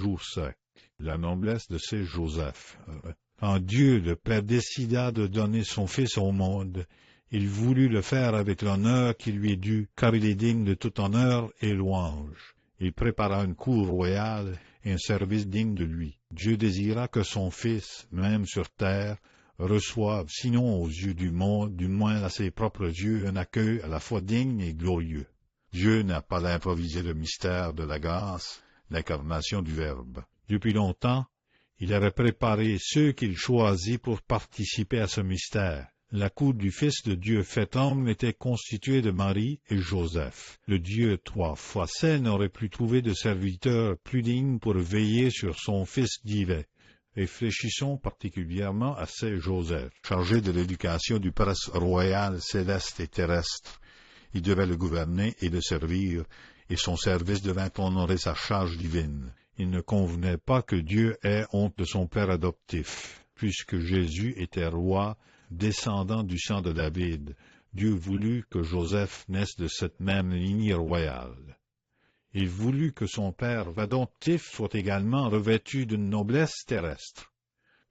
jour sec. La noblesse de Saint Joseph. Quand Dieu le Père décida de donner son Fils au monde, il voulut le faire avec l'honneur qui lui est dû, car il est digne de tout honneur et louange. Il prépara une cour royale et un service digne de lui. Dieu désira que son Fils, même sur terre, reçoive, sinon aux yeux du monde, du moins à ses propres yeux, un accueil à la fois digne et glorieux. Dieu n'a pas improvisé le mystère de la grâce, l'incarnation du Verbe. Depuis longtemps, il avait préparé ceux qu'il choisit pour participer à ce mystère. La cour du Fils de Dieu fait homme était constituée de Marie et Joseph. Le Dieu 3 fois saint n'aurait pu trouver de serviteur plus digne pour veiller sur son Fils divin. Réfléchissons particulièrement à Saint Joseph, chargé de l'éducation du prince royal céleste et terrestre. Il devait le gouverner et le servir, et son service devait honorer sa charge divine. Il ne convenait pas que Dieu ait honte de son père adoptif. Puisque Jésus était roi, descendant du sang de David, Dieu voulut que Joseph naisse de cette même lignée royale. Il voulut que son père adoptif soit également revêtu d'une noblesse terrestre.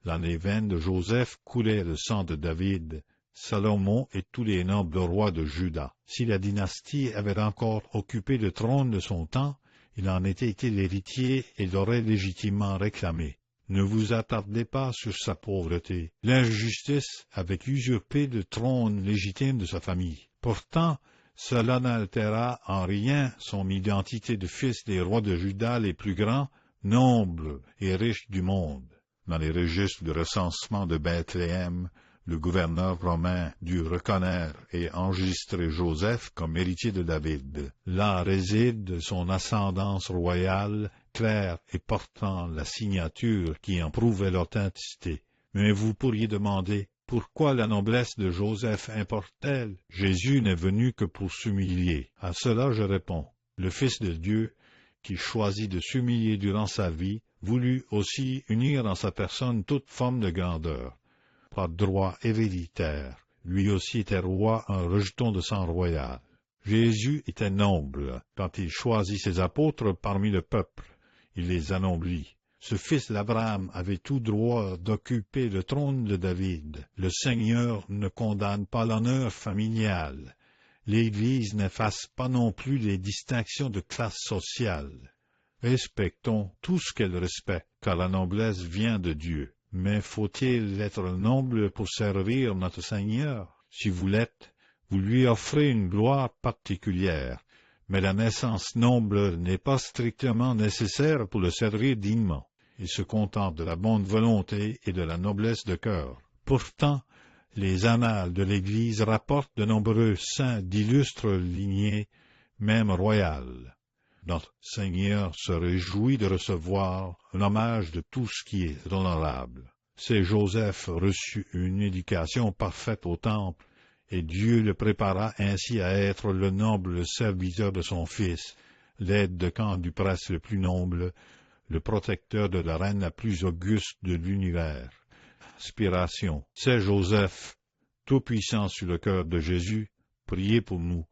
Dans les veines de Joseph coulait le sang de David, Salomon et tous les nobles rois de Juda. Si la dynastie avait encore occupé le trône de son temps, il en était été l'héritier et l'aurait légitimement réclamé. Ne vous attardez pas sur sa pauvreté. L'injustice avait usurpé le trône légitime de sa famille. Pourtant, cela n'altéra en rien son identité de fils des rois de Juda les plus grands, nobles et riches du monde. Dans les registres de recensement de Bethléem, le gouverneur romain dut reconnaître et enregistrer Joseph comme héritier de David. Là réside son ascendance royale, claire et portant la signature qui en prouvait l'authenticité. Mais vous pourriez demander, pourquoi la noblesse de Joseph importe-t-elle? Jésus n'est venu que pour s'humilier. À cela je réponds, le Fils de Dieu, qui choisit de s'humilier durant sa vie, voulut aussi unir en sa personne toute forme de grandeur. Par droit héréditaire, lui aussi était roi en rejeton de sang royal. Jésus était noble quand il choisit ses apôtres parmi le peuple. Il les anoblit. Ce fils d'Abraham avait tout droit d'occuper le trône de David. Le Seigneur ne condamne pas l'honneur familial. L'Église n'efface pas non plus les distinctions de classe sociale. Respectons tout ce qu'elle respecte, car la noblesse vient de Dieu. Mais faut-il être noble pour servir notre Seigneur? Si vous l'êtes, vous lui offrez une gloire particulière. Mais la naissance noble n'est pas strictement nécessaire pour le servir dignement. Il se contente de la bonne volonté et de la noblesse de cœur. Pourtant, les annales de l'Église rapportent de nombreux saints d'illustres lignées, même royales. Notre Seigneur se réjouit de recevoir un hommage de tout ce qui est honorable. C'est Joseph reçut une éducation parfaite au temple, et Dieu le prépara ainsi à être le noble serviteur de son Fils, l'aide de camp du prince le plus noble, le protecteur de la reine la plus auguste de l'univers. Inspiration. C'est Joseph, tout puissant sur le cœur de Jésus, priez pour nous.